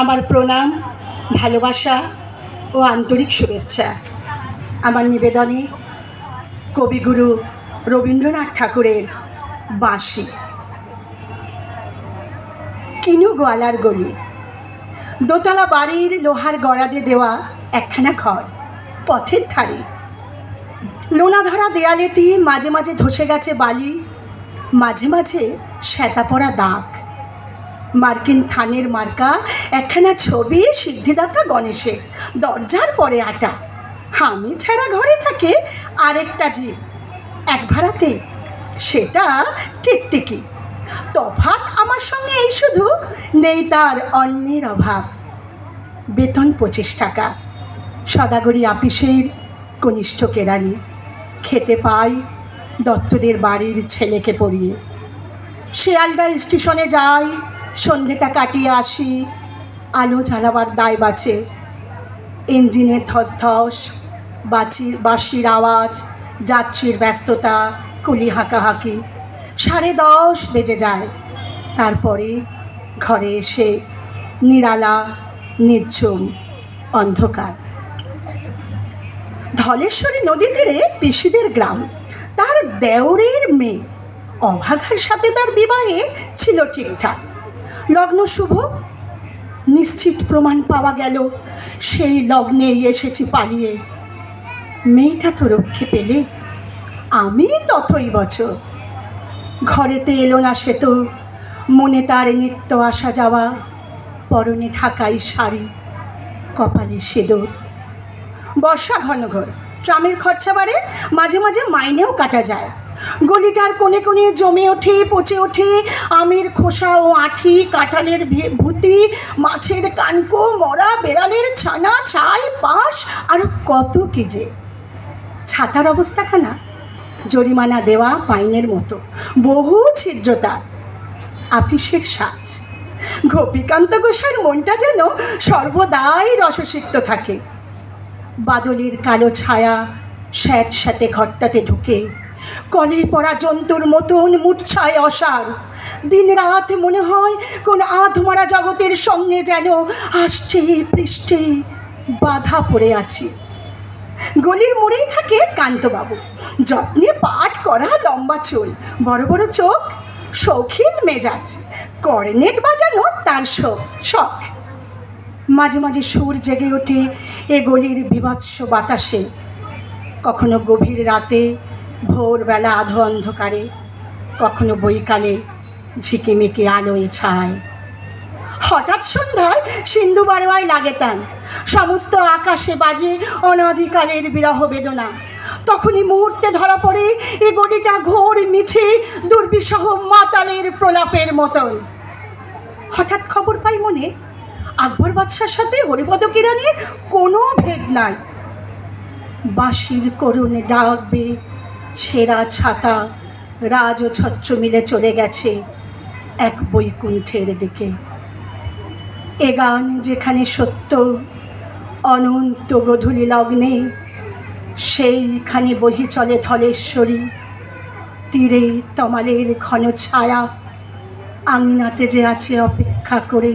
আমার প্রণাম, ভালোবাসা ও আন্তরিক শুভেচ্ছা। আমার নিবেদনে কবিগুরু রবীন্দ্রনাথ ঠাকুরের বাঁশি। কিনু গোয়ালার গলি, দোতলা বাড়ির লোহার গড়াদে দেওয়া একখানা ঘর, পথের ধারে। লোনা ধরা দেয়ালেতে মাঝে মাঝে ধসে গেছে বালি, মাঝে মাঝে শ্যাতা পড়া দাগ। মার্কিন থানের মার্কা একখানা ছবি সিদ্ধিদাতা গণেশের, দরজার পরে আটা। আমি ছাড়া ঘরে থাকে আরেকটা জীব, এক ভাড়াতে, সেটা টিকটিকি। তফাৎ আমার সঙ্গে এই শুধু, নেই তার অন্যের অভাব। বেতন 25 টাকা, সদাগরি আপিসের কনিষ্ঠ কেরানি। খেতে পাই দত্তদের বাড়ির ছেলেকে পড়িয়ে। শিয়ালদা স্টেশনে যাই, সন্ধেটা কাটিয়ে আসি, আলো জ্বালাবার দায় বাঁচে। ইঞ্জিনের ধস বাঁশির আওয়াজ, যাত্রীর ব্যস্ততা, কুলি হাঁকাহাঁকি। 10:30 বেজে যায়। তারপরে ঘরে এসে নিরালা, নির্ঝুম, অন্ধকার। ধলেশ্বরী নদী তীরে পিসিদের গ্রাম। তার দেওরের মেয়ে অভাগার সাথে তার বিবাহে ছিল ঠিকঠাক। লগ্ন শুভ, নিশ্চিত প্রমাণ পাওয়া গেল। সেই লগ্নেই এসেছি পালিয়ে। মেয়েটা তো রক্ষে পেলে, আমি ততই বছর। ঘরেতে এলো না সে তো, মনে তার নিত্য আসা যাওয়া। পরনে ঢাকাই শাড়ি, কপালে সিঁদুর। বর্ষা ঘন ঘর, ট্রামের খরচা বাড়ে, মাঝে মাঝে মাইনেও কাটা যায়। গলিটার কোণে কোণে জমে ওঠে, পচে ওঠে আমের খোসা ও আঁঠি, কাঁঠালের ভুতি, মাছের কানকো, মরা বেড়ালের ছানা, ছাই, পাশ, আর কত কি যে। ছাতার অবস্থাখানা জরিমানা দেওয়া পাইনের মতো, বহু ছিদ্রতার। আপিসের সাজ। গোপীকান্ত ঘোষের মনটা যেন সর্বদাই রসসিক্ত থাকে। বাদলের কালো ছায়া স্যাঁতস্যাঁতে ঘরটাতে ঢুকে, কলে পড়া জন্তুর মতন মূর্ছায় অসার। দিন রাত মনে হয় কোন আধমরা জগতের সঙ্গে যেন আষ্টে পৃষ্ঠে বাধা পড়ে আছি। গলির মোড়েই থাকে কান্তবাবু, যত্নে পাট করা, লম্বা চুল, বড় বড় চোখ, শৌখিন মেজাজ। কর্নেট বাজানো তার শখ। মাঝে মাঝে সুর জেগে ওঠে এ গলির বিভৎস বাতাসে। কখনো গভীর রাতে, ভোরবেলা আধো অন্ধকারে, কখনো বৈকালে ঝিকিমিকি আলোয় ছায়। হঠাৎ সন্ধ্যায় সিন্ধু বারোয়ায় লাগে তান, সমস্ত আকাশে বাজে অনাদিকালের বিরহ বেদনা। তখনই মুহূর্তে ধরা পড়ে এ গলিটা ঘোর মিছে দুর্বিষহ মাতালের প্রলাপের মতন। হঠাৎ খবর পাই মনে, আকবর বাদশার সাথে হরিপদ কিরানির কোনো ভেদ নাই। বাঁশির করুণে ডাকবে, ছেঁড়া ছাতা রাজ ও ছত্র মিলে চলে গেছে এক বৈকুণ্ঠের দিকে। এ গান যেখানে সত্য, অনন্ত গধূলি লগ্নে, সেইখানে বহি চলে ধলেশ্বরী। তীরে তমালের ঘন ছায়া, আঙিনাতে যে আছে অপেক্ষা করে।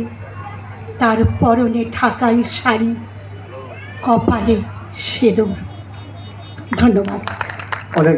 তার পরনে ঢাকাই শাড়ি, কপালে সিঁদুর। ধন্যবাদ। অনেক